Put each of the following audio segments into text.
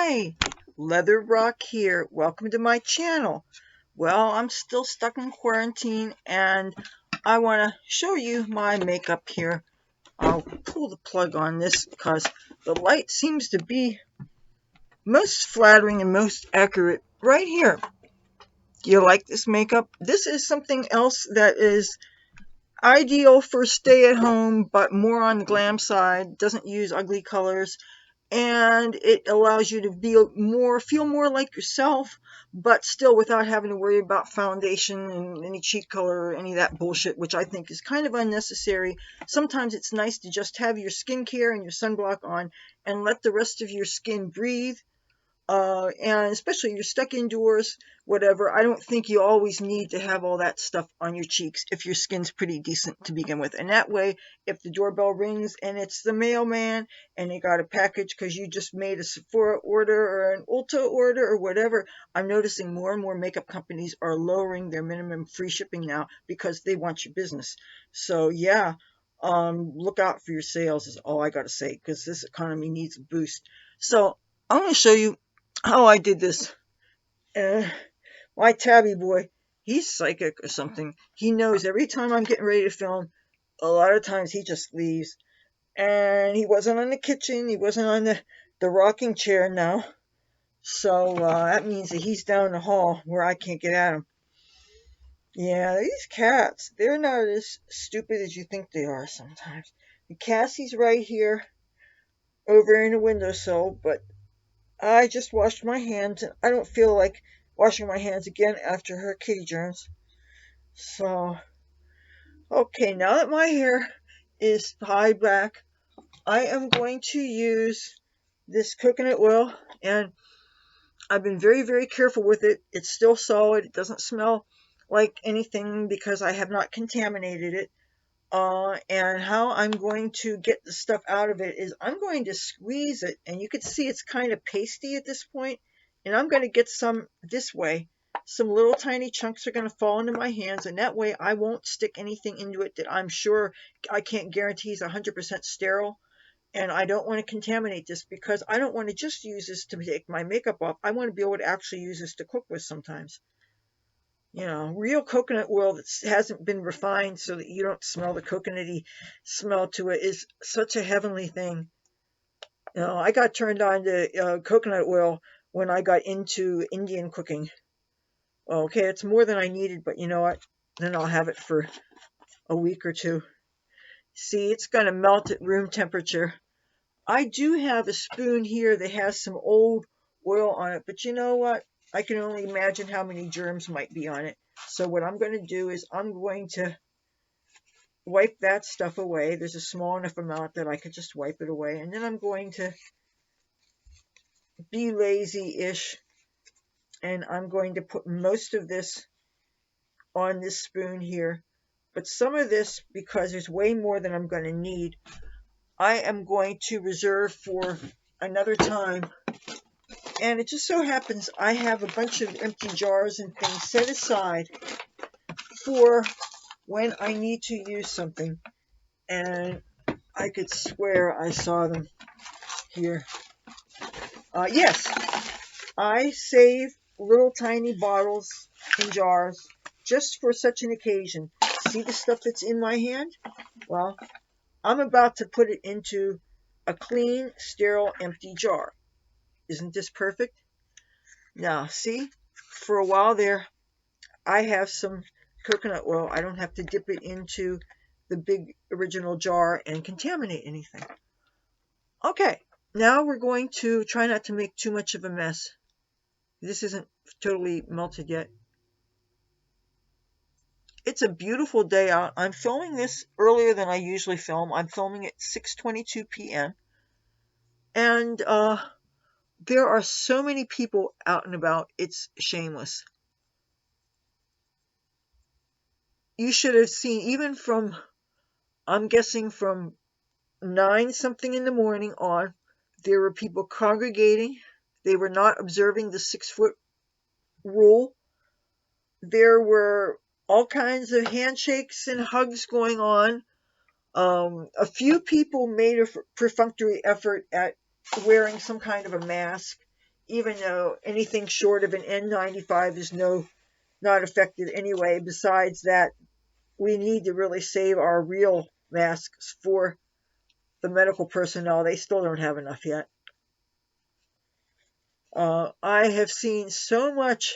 Hi, Leather Rokk here. Welcome to my channel. Well, I'm still stuck in quarantine and I want to show you my makeup here. I'll pull the plug on this because the light seems to be most flattering and most accurate right here. Do you like this makeup? This is something else that is ideal for stay at home, but more on the glam side. Doesn't use ugly colors. And it allows you to feel more like yourself, but still without having to worry about foundation and any cheek color or any of that bullshit, which I think is kind of unnecessary. Sometimes it's nice to just have your skincare and your sunblock on and let the rest of your skin breathe. And especially if you're stuck indoors, whatever, I don't think you always need to have all that stuff on your cheeks if your skin's pretty decent to begin with. And that way, if the doorbell rings and it's the mailman and they got a package because you just made a Sephora order or an Ulta order or whatever, I'm noticing more and more makeup companies are lowering their minimum free shipping now because they want your business. So yeah, look out for your sales is all I got to say, because this economy needs a boost. So I'm going to show you how I did this. My tabby boy, he's psychic or something. He knows every time I'm getting ready to film. A lot of times he just leaves. And he wasn't on the kitchen. He wasn't on the rocking chair now. So that means that he's down the hall where I can't get at him. Yeah, these cats, they're not as stupid as you think they are sometimes. Cassie's right here over in the windowsill, but I just washed my hands, and I don't feel like washing my hands again after her kitty germs. So, okay, now that my hair is tied back, I am going to use this coconut oil, and I've been very, very careful with it. It's still solid. It doesn't smell like anything because I have not contaminated it. And how I'm going to get the stuff out of it is I'm going to squeeze it, and you can see it's kind of pasty at this point, and I'm going to get some this way. Some little tiny chunks are going to fall into my hands, and that way I won't stick anything into it that I'm sure I can't guarantee is 100% sterile. And I don't want to contaminate this because I don't want to just use this to take my makeup off. I want to be able to actually use this to cook with sometimes. Real coconut oil that hasn't been refined so that you don't smell the coconutty smell to it is such a heavenly thing. I got turned on to coconut oil when I got into Indian cooking. Okay, it's more than I needed, but you know what? Then I'll have it for a week or two. See, it's going to melt at room temperature. I do have a spoon here that has some old oil on it, but you know what? I can only imagine how many germs might be on it. So what I'm going to do is I'm going to wipe that stuff away. There's a small enough amount that I could just wipe it away. And then I'm going to be lazy-ish, and I'm going to put most of this on this spoon here. But some of this, because there's way more than I'm going to need, I am going to reserve for another time. And it just so happens I have a bunch of empty jars and things set aside for when I need to use something. And I could swear I saw them here. Yes, I save little tiny bottles and jars just for such an occasion. See the stuff that's in my hand? Well, I'm about to put it into a clean, sterile, empty jar. Isn't this perfect? Now, see, for a while there, I have some coconut oil. I don't have to dip it into the big original jar and contaminate anything. Okay, now we're going to try not to make too much of a mess. This isn't totally melted yet. It's a beautiful day out. I'm filming this earlier than I usually film. I'm filming at 6:22 p.m. And there are so many people out and about, it's shameless. You should have seen, even from, I'm guessing from 9 something in the morning on, there were people congregating. They were not observing the 6-foot rule. There were all kinds of handshakes and hugs going on. A few people made a perfunctory effort at wearing some kind of a mask. even though anything short of an N95 is not effective anyway. Besides that, we need to really save our real masks for the medical personnel. They still don't have enough yet. I have seen so much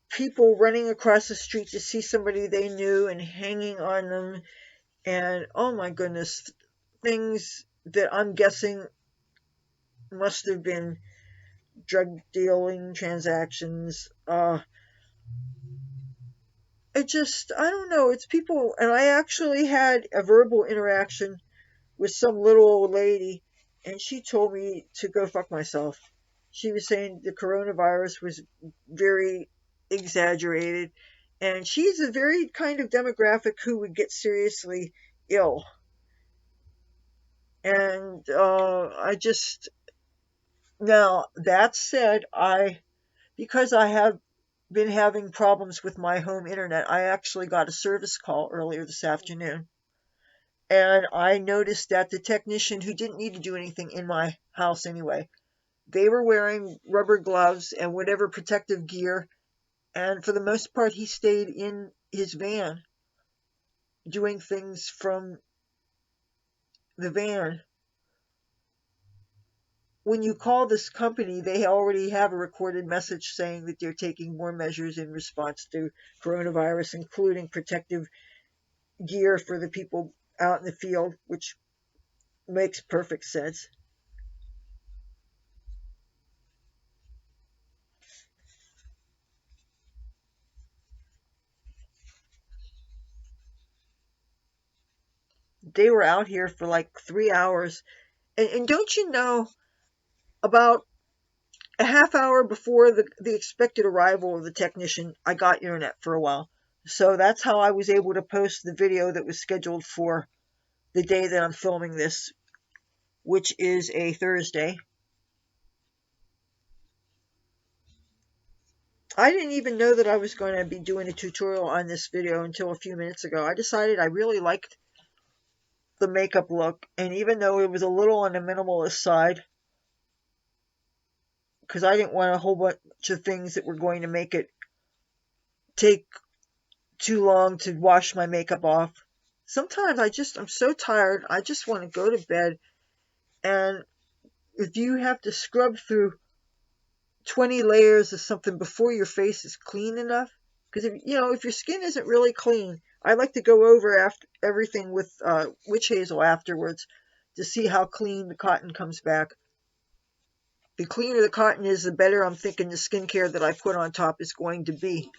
people running across the street to see somebody they knew and hanging on them, and oh my goodness, things that I'm guessing must have been drug dealing transactions. I don't know, it's people, and I actually had a verbal interaction with some little old lady, and she told me to go fuck myself. She was saying the coronavirus was very exaggerated, and she's a very kind of demographic who would get seriously ill. And now that said, because I have been having problems with my home internet, I actually got a service call earlier this afternoon. And I noticed that the technician, who didn't need to do anything in my house anyway, they were wearing rubber gloves and whatever protective gear. And for the most part, he stayed in his van doing things from the van. When you call this company, they already have a recorded message saying that they're taking more measures in response to coronavirus, including protective gear for the people out in the field, which makes perfect sense. They were out here for like 3 hours. And don't you know, about a half hour before the expected arrival of the technician, I got internet for a while. So that's how I was able to post the video that was scheduled for the day that I'm filming this, which is a Thursday. I didn't even know that I was going to be doing a tutorial on this video until a few minutes ago. I decided I really liked the makeup look, and even though it was a little on the minimalist side, because I didn't want a whole bunch of things that were going to make it take too long to wash my makeup off. Sometimes I'm so tired, I just want to go to bed. And if you have to scrub through 20 layers of something before your face is clean enough, because if your skin isn't really clean, I like to go over after everything with witch hazel afterwards to see how clean the cotton comes back. The cleaner the cotton is, the better I'm thinking the skincare that I put on top is going to be.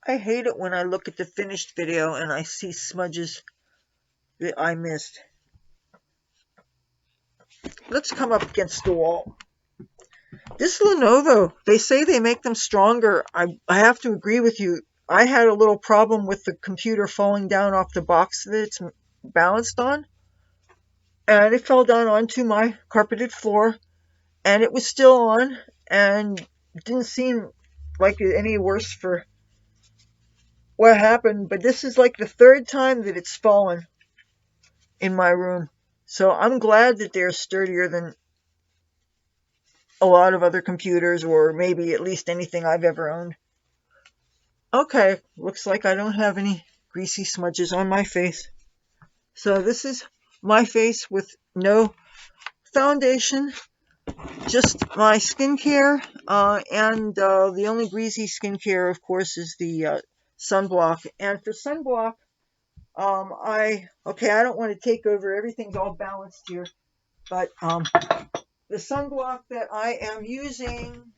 I hate it when I look at the finished video and I see smudges that I missed. Let's come up against the wall. This Lenovo, they say they make them stronger. I have to agree with you. I had a little problem with the computer falling down off the box that it's balanced on, and it fell down onto my carpeted floor, and it was still on, and it didn't seem like any worse for what happened, but this is like the third time that it's fallen in my room. So I'm glad that they're sturdier than a lot of other computers, or maybe at least anything I've ever owned. Okay, looks like I don't have any greasy smudges on my face. So this is my face with no foundation, just my skincare, and the only greasy skincare, of course, is the sunblock. And for sunblock, I don't want to take over. Everything's all balanced here, but the sunblock that I am using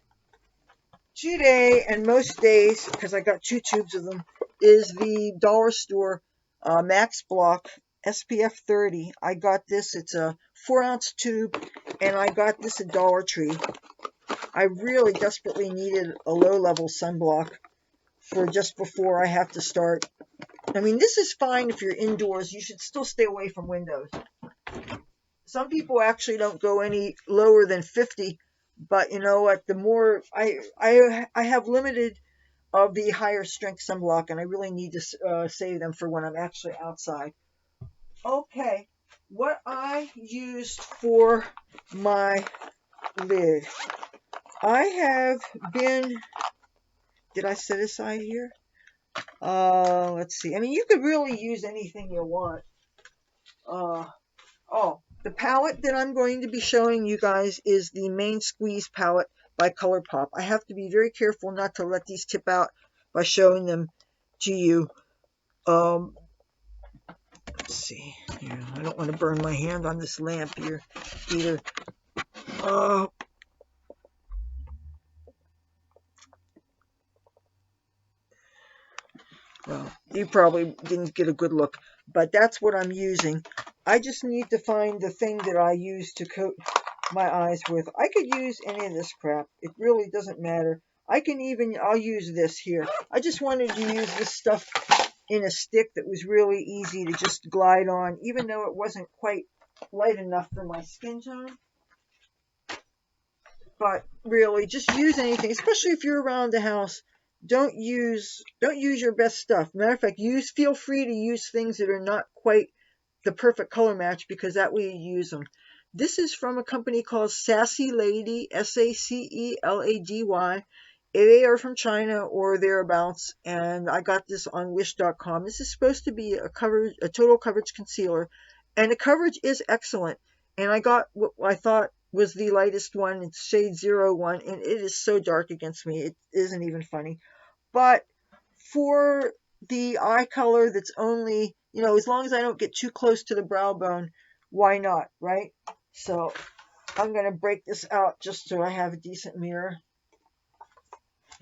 today and most days, because I got 2 tubes of them, is the dollar store Max Block SPF 30. I got this, it's a 4-ounce tube, and I got this at Dollar Tree. I really desperately needed a low-level sunblock for just before I have to start. I mean, this is fine if you're indoors. You should still stay away from windows. Some people actually don't go any lower than 50, but you know what? The more I have limited of the higher strength sunblock, and I really need to save them for when I'm actually outside. Okay, what I used for my lid, I have been. Did I set aside here? Let's see. I mean, you could really use anything you want. Oh, the palette that I'm going to be showing you guys is the Main Squeeze palette by ColourPop. I have to be very careful not to let these tip out by showing them to you. Let's see. Yeah, I don't want to burn my hand on this lamp here either. Well, you probably didn't get a good look, but that's what I'm using. I just need to find the thing that I use to coat my eyes with. I could use any of this crap. It really doesn't matter. I'll use this here. I just wanted to use this stuff in a stick that was really easy to just glide on, even though it wasn't quite light enough for my skin tone. But really, just use anything, especially if you're around the house. Don't use your best stuff. Matter of fact, feel free to use things that are not quite the perfect color match, because that way you use them. This is from a company called Sassy Lady, SACELADY. They are from China or thereabouts, and I got this on wish.com. This is supposed to be a total coverage concealer, and the coverage is excellent. And I got what I thought was the lightest one. It's shade 01, and it is so dark against me, it isn't even funny. But for the eye color that's only, as long as I don't get too close to the brow bone, why not, right? So I'm going to break this out just so I have a decent mirror.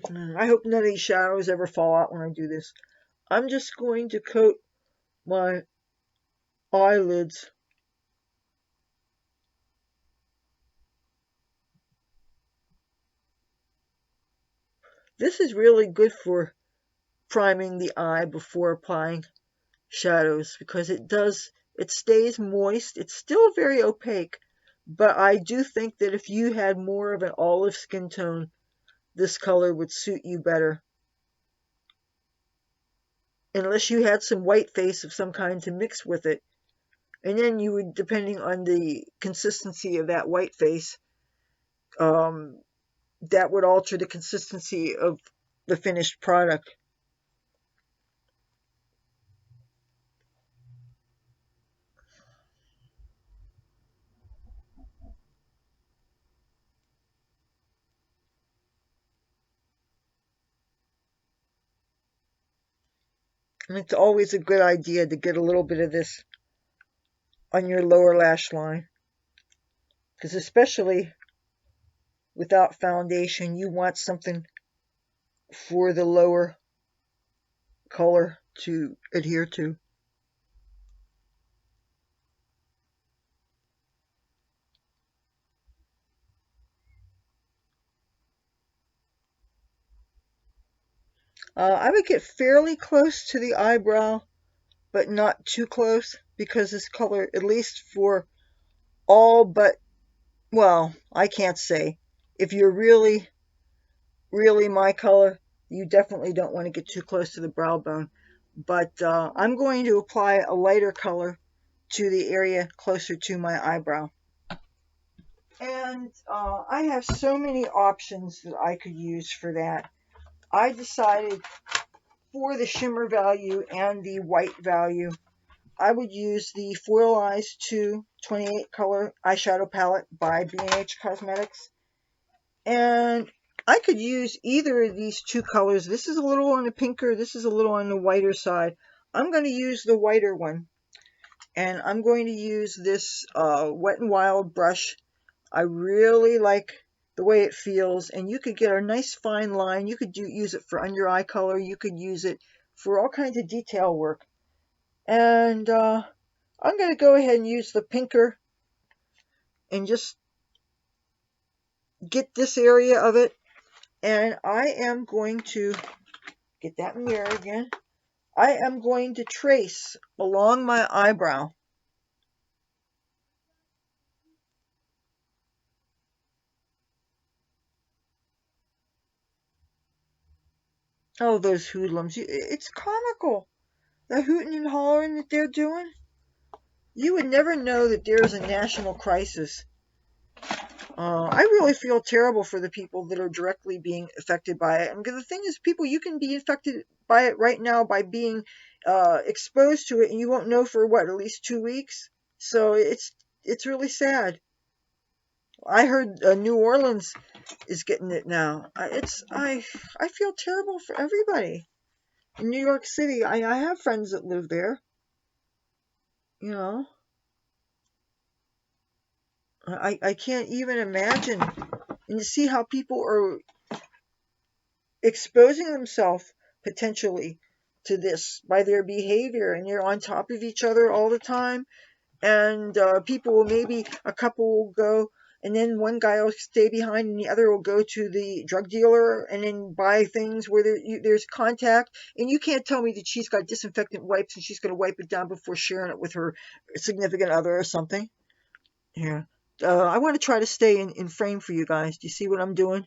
I hope none of these shadows ever fall out when I do this. I'm just going to coat my eyelids. This is really good for priming the eye before applying shadows, because it stays moist. It's still very opaque, but I do think that if you had more of an olive skin tone, this color would suit you better. Unless you had some white face of some kind to mix with it. And then you would, depending on the consistency of that white face, that would alter the consistency of the finished product. And it's always a good idea to get a little bit of this on your lower lash line, because especially without foundation, you want something for the lower color to adhere to. I would get fairly close to the eyebrow, but not too close, because this color, at least for all but, well, I can't say. If you're really, really my color, you definitely don't want to get too close to the brow bone. But I'm going to apply a lighter color to the area closer to my eyebrow. And I have so many options that I could use for that. I decided for the shimmer value and the white value, I would use the Foil Eyes 2 28 color eyeshadow palette by B&H Cosmetics. And I could use either of these two colors. This is a little on the pinker, this is a little on the whiter side. I'm going to use the whiter one. And I'm going to use this Wet n Wild brush. I really like the way it feels, and you could get a nice fine line. You could use it for under eye color. You could use it for all kinds of detail work. And I'm going to go ahead and use the pinker and just get this area of it. And I am going to get that mirror again. I am going to trace along my eyebrow. Oh, those hoodlums. It's comical. The hooting and hollering that they're doing. You would never know that there's a national crisis. I really feel terrible for the people that are directly being affected by it. And the thing is, people, you can be affected by it right now by being exposed to it, and you won't know for what, at least 2 weeks. So it's really sad. I heard New Orleans is getting it now. I feel terrible for everybody. In New York City, I have friends that live there. You know, I can't even imagine. And to see how people are exposing themselves potentially to this by their behavior, and they're on top of each other all the time. And people will, maybe a couple will go, and then one guy will stay behind and the other will go to the drug dealer and then buy things where there's contact, and you can't tell me that she's got disinfectant wipes and she's going to wipe it down before sharing it with her significant other or something. Yeah. I want to try to stay in frame for you guys. Do you see what I'm doing?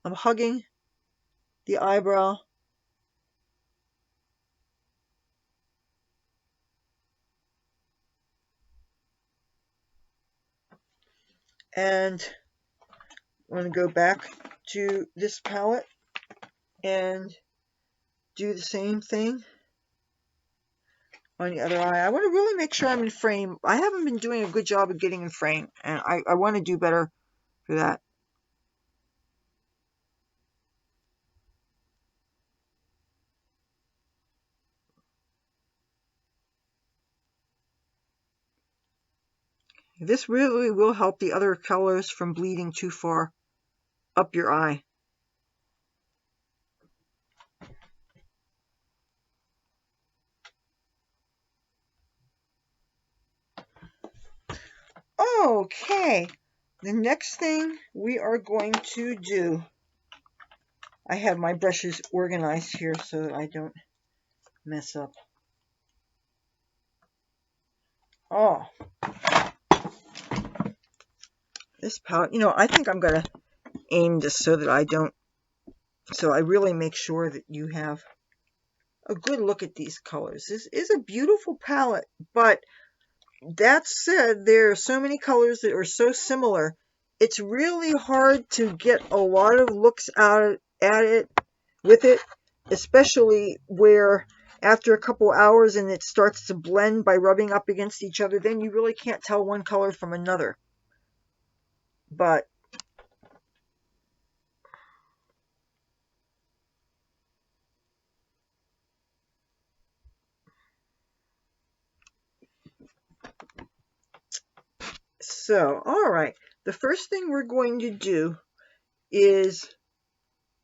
I'm hugging the eyebrow. And I'm going to go back to this palette and do the same thing on the other eye. I want to really make sure I'm in frame. I haven't been doing a good job of getting in frame, and I want to do better for that. This really will help the other colors from bleeding too far up your eye. Okay, the next thing we are going to do, I have my brushes organized here so that I don't mess up. Oh, this palette, I think I'm going to aim this so that I really make sure that you have a good look at these colors. This is a beautiful palette, but that said, there are so many colors that are so similar. It's really hard to get a lot of looks at it with it, especially where after a couple hours and it starts to blend by rubbing up against each other, then you really can't tell one color from another. But so, all right, the first thing we're going to do is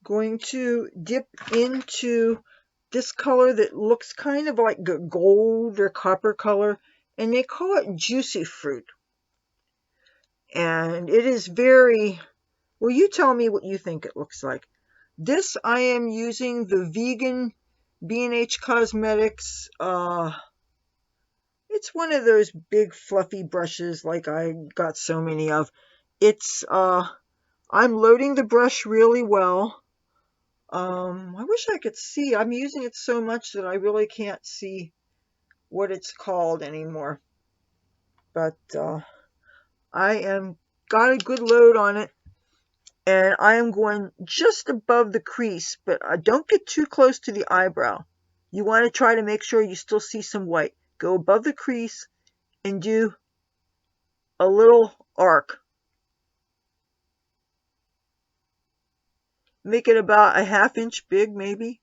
going to dip into this color that looks kind of like gold or copper color, and they call it juicy fruit. And it is very, well, you tell me what you think it looks like. This, I am using the vegan B&H Cosmetics. It's one of those big fluffy brushes like I got so many of. I'm loading the brush really well. I wish I could see. I'm using it so much that I really can't see what it's called anymore. But I am got a good load on it, and I am going just above the crease, but don't get too close to the eyebrow. You want to try to make sure you still see some white. Go above the crease and do a little arc. Make it about a ½ inch big, maybe.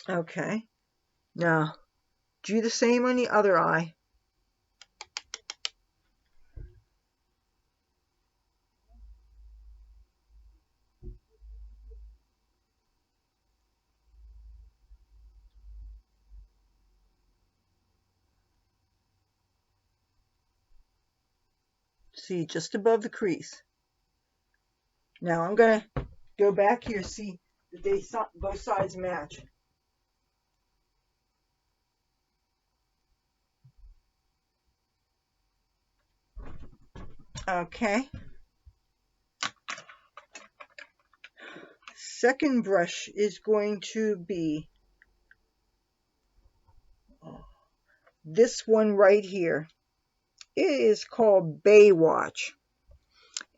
Okay. Now, Do the same on the other eye. See, just above the crease. Now I'm going to go back here, see that they both sides match. Okay. Second brush is going to be this one right here. It is called Baywatch.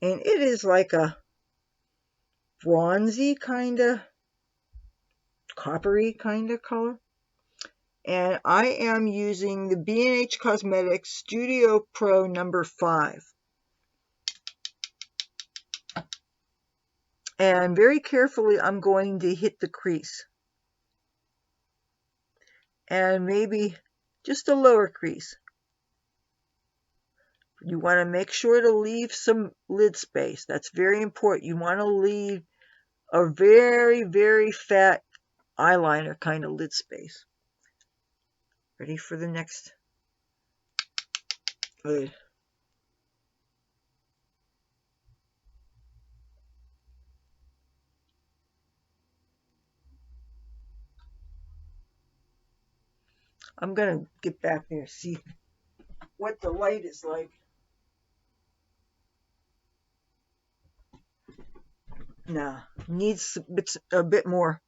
And it is like a bronzy kind of, coppery kind of color. And I am using the B&H Cosmetics Studio Pro number 5. And very carefully, I'm going to hit the crease. And maybe just a lower crease. You want to make sure to leave some lid space. That's very important. You want to leave a very, very fat eyeliner kind of lid space. Ready for the next lid. I'm going to get back there, see what the light is like. Nah, needs a bit more.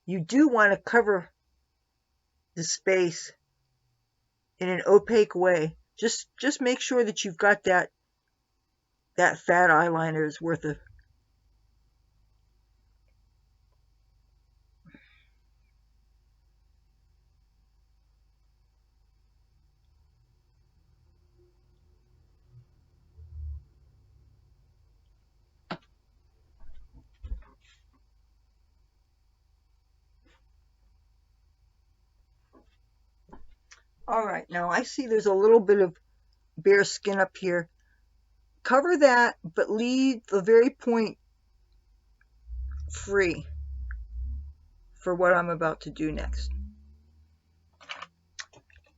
You do want to cover the space in an opaque way. Just make sure that you've got that fat eyeliner is worth it. All right, now I see there's a little bit of bare skin up here. Cover that, but leave the very point free for what I'm about to do next.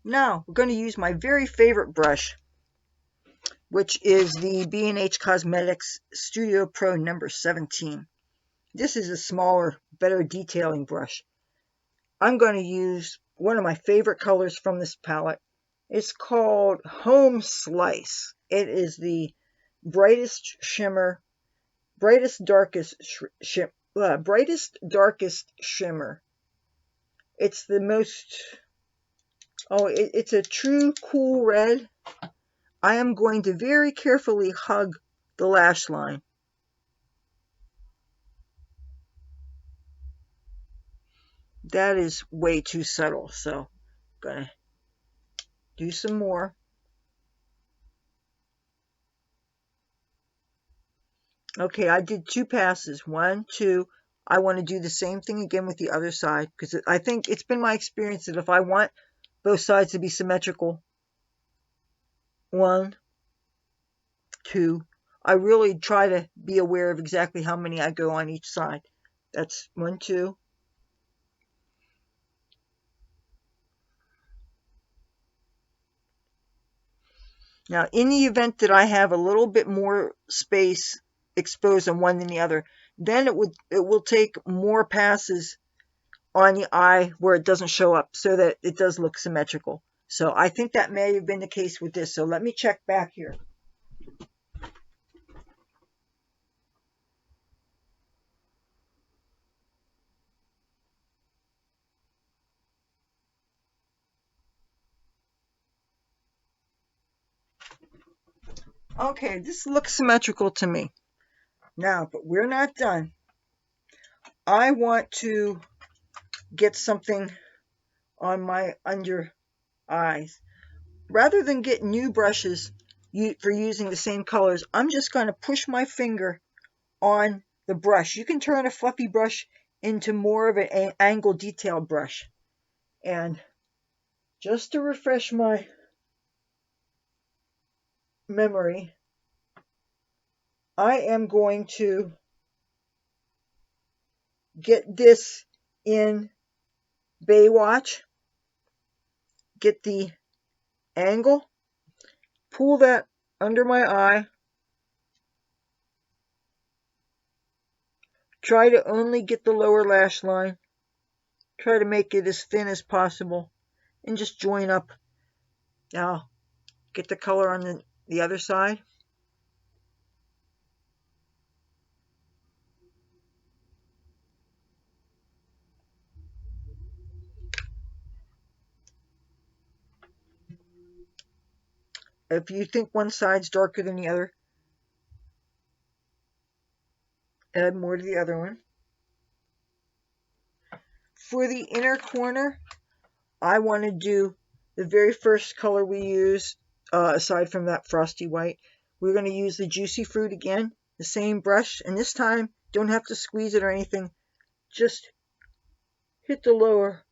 Now, we're going to use my very favorite brush, which is the B&H Cosmetics Studio Pro number 17. This is a smaller, better detailing brush. I'm going to use one of my favorite colors from this palette. It's called Home Slice. It is the brightest shimmer, brightest darkest shimmer. It's the most, it's a true cool red. I am going to very carefully hug the lash line. That is way too subtle, so I'm going to do some more. Okay, I did 2 passes. 1, 2. I want to do the same thing again with the other side, because I think it's been my experience that if I want both sides to be symmetrical, 1, 2, I really try to be aware of exactly how many I go on each side. That's 1, 2. Now, in the event that I have a little bit more space exposed on one than the other, then it will take more passes on the eye where it doesn't show up so that it does look symmetrical. So I think that may have been the case with this. So let me check back here. Okay, this looks symmetrical to me. Now, but we're not done. I want to get something on my under eyes. Rather than get new brushes for using the same colors, I'm just going to push my finger on the brush. You can turn a fluffy brush into more of an angled detail brush. And Just to refresh my memory, I am going to get this in Baywatch, get the angle, pull that under my eye, try to only get the lower lash line, try to make it as thin as possible, and just join up. Now, get the color on the other side. If you think one side's darker than the other, add more to the other one. For the inner corner, I want to do the very first color we use, aside from that frosty white. We're going to use the juicy fruit again, the same brush, and this time don't have to squeeze it or anything. Just hit the lower.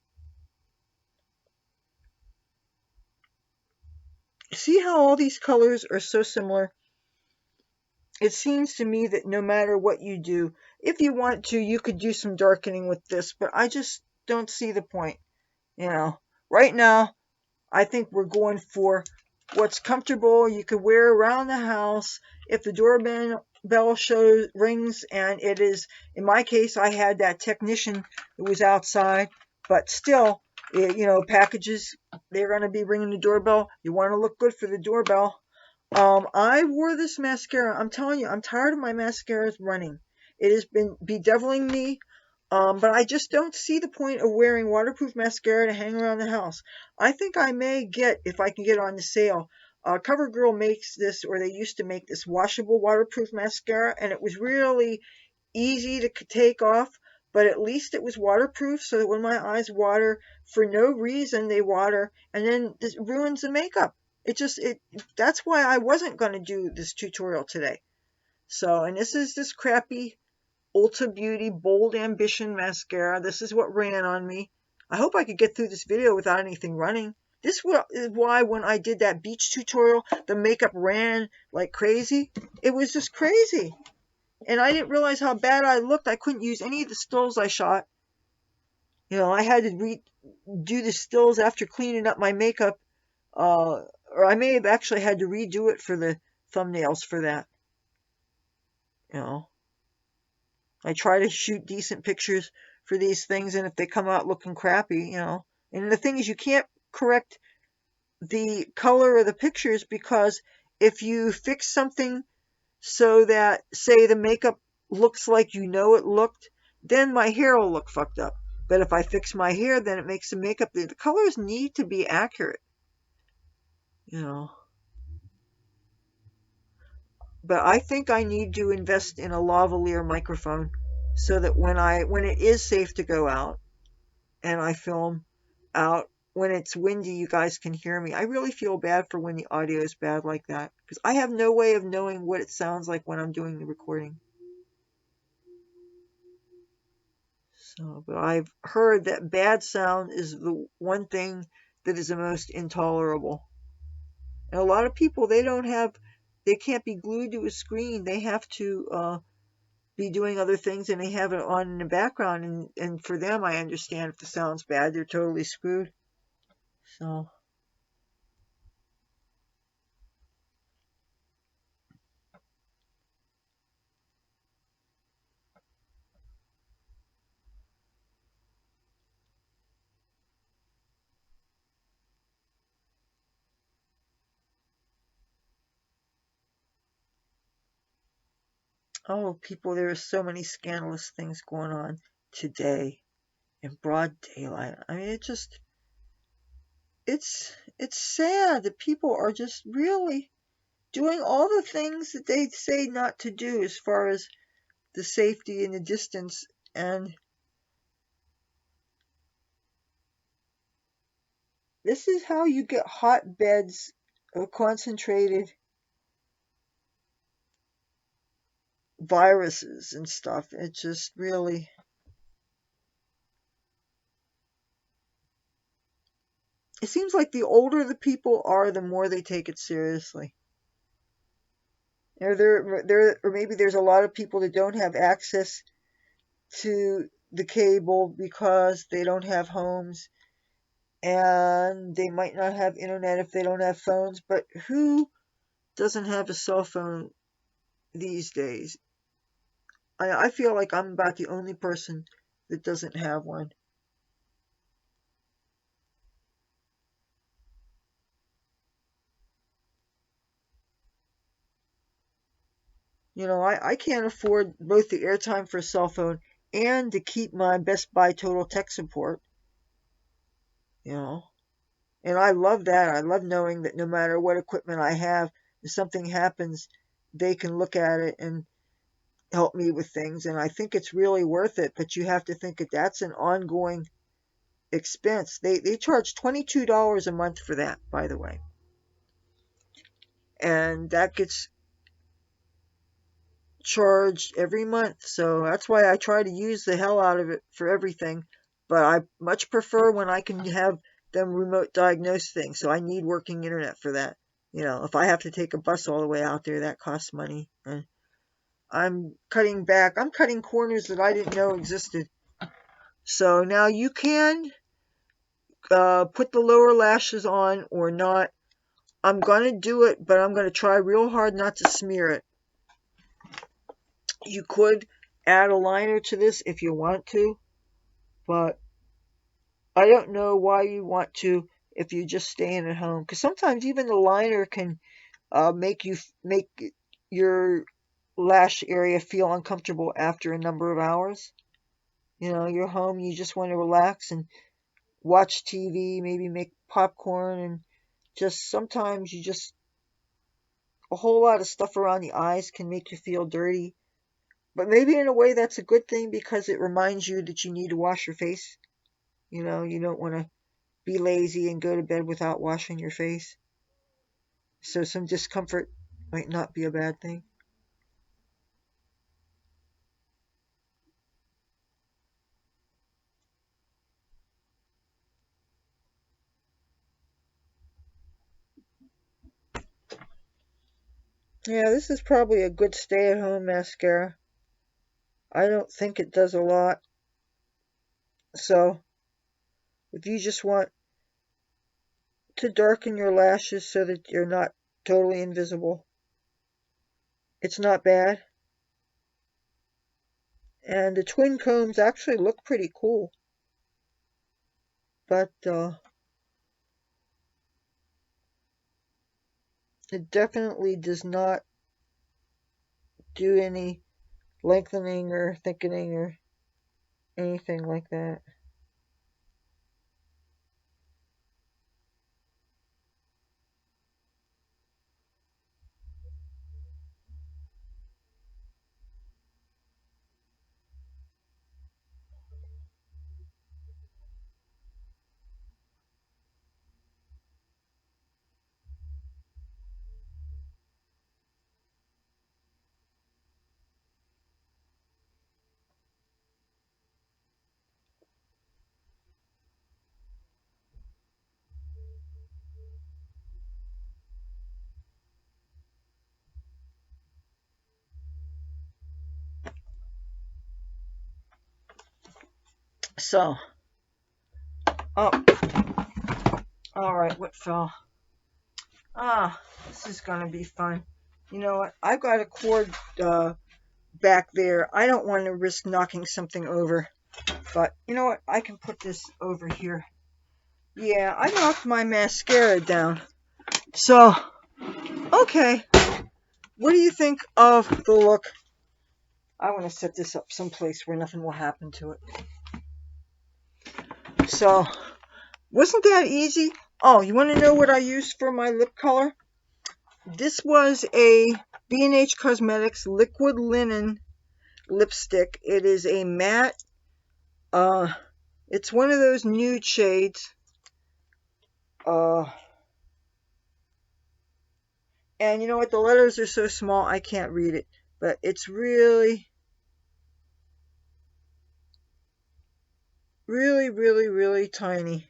See how all these colors are so similar? It seems to me that no matter what you do, if you want to, you could do some darkening with this, but I just don't see the point. Right now, I think we're going for what's comfortable. You could wear around the house. If the doorbell rings, and it is, in my case, I had that technician who was outside, but still, packages, they're going to be ringing the doorbell. You want to look good for the doorbell. I wore this mascara. I'm telling you, I'm tired of my mascaras running. It has been bedeviling me. But I just don't see the point of wearing waterproof mascara to hang around the house. I think I may get, if I can get it on the sale, CoverGirl makes this, or they used to make this washable waterproof mascara, and it was really easy to take off, but at least it was waterproof, so that when my eyes water, for no reason they water, and then this ruins the makeup. That's why I wasn't going to do this tutorial today. So, and this is this crappy Ulta Beauty Bold Ambition mascara. This is what ran on me. I hope I could get through this video without anything running. This is why when I did that beach tutorial, the makeup ran like crazy. It was just crazy. And I didn't realize how bad I looked. I couldn't use any of the stills I shot. I had to do the stills after cleaning up my makeup. Or I may have actually had to redo it for the thumbnails for that. I try to shoot decent pictures for these things, and if they come out looking crappy, And the thing is, you can't correct the color of the pictures, because if you fix something so that, say, the makeup looks like it looked, then my hair will look fucked up. But if I fix my hair, then it makes the makeup, the colors need to be accurate. But I think I need to invest in a lavalier microphone, so that when it is safe to go out and I film out, when it's windy, you guys can hear me. I really feel bad for when the audio is bad like that, because I have no way of knowing what it sounds like when I'm doing the recording. But I've heard that bad sound is the one thing that is the most intolerable. And a lot of people, they can't be glued to a screen. They have to be doing other things, and they have it on in the background. And for them, I understand if the sound's bad, they're totally screwed. So. Oh, people, there are so many scandalous things going on today in broad daylight. I mean, it's sad that people are just really doing all the things that they say not to do, as far as the safety and the distance. And this is how you get hotbeds of concentrated viruses and stuff. It just really, seems like the older the people are, the more they take it seriously. Or maybe there's a lot of people that don't have access to the cable because they don't have homes, and they might not have internet if they don't have phones. But who doesn't have a cell phone these days? I feel like I'm about the only person that doesn't have one. I can't afford both the airtime for a cell phone and to keep my Best Buy Total Tech support, you know. And I love that. I love knowing that no matter what equipment I have, if something happens, they can look at it and help me with things. And I think it's really worth it, but you have to think that that's an ongoing expense. They charge $22 a month for that, by the way. And that gets charged every month. So that's why I try to use the hell out of it for everything. But I much prefer when I can have them remote diagnose things. So I need working internet for that. If I have to take a bus all the way out there, that costs money. And I'm cutting back. I'm cutting corners that I didn't know existed. So now you can put the lower lashes on or not. I'm going to do it, but I'm going to try real hard not to smear it. You could add a liner to this if you want to, but I don't know why you want to if you're just staying at home. Because sometimes even the liner can make your lash area feel uncomfortable after a number of hours. You're home, you just want to relax and watch TV, maybe make popcorn, and just sometimes a whole lot of stuff around the eyes can make you feel dirty. But maybe in a way that's a good thing because it reminds you that you need to wash your face. You don't want to be lazy and go to bed without washing your face. So some discomfort might not be a bad thing. Yeah, this is probably a good stay-at-home mascara. I don't think it does a lot. So if you just want to darken your lashes so that you're not totally invisible, it's not bad. And the twin combs actually look pretty cool. But it definitely does not do any lengthening or thickening or anything like that. So, oh, all right, what fell? This is gonna be fun. You know what? I've got a cord back there. I don't want to risk knocking something over, but you know what? I can put this over here. Yeah, I knocked my mascara down. So, okay. What do you think of the look? I want to set this up someplace where nothing will happen to it. So, wasn't that easy? Oh, you want to know what I used for my lip color? This was a B&H Cosmetics liquid linen lipstick. It is a matte. It's one of those nude shades. And you know what? The letters are so small I can't read it. But it's really, really, really, really tiny.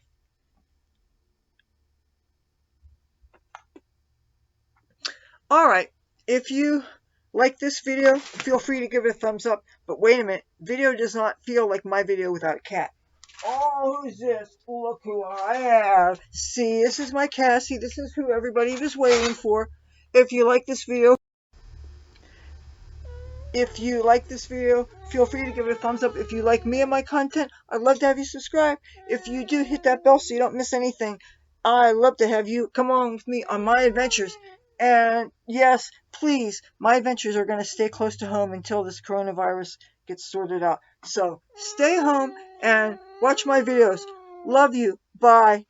Alright, if you like this video, feel free to give it a thumbs up. But wait a minute, video does not feel like my video without a cat. Oh, who's this? Look who I have. See, this is my Cassie. This is who everybody was waiting for. If you like this video, feel free to give it a thumbs up. If you like me and my content, I'd love to have you subscribe. If you do, hit that bell so you don't miss anything. I'd love to have you come on with me on my adventures. And yes, please, my adventures are going to stay close to home until this coronavirus gets sorted out. So stay home and watch my videos. Love you. Bye.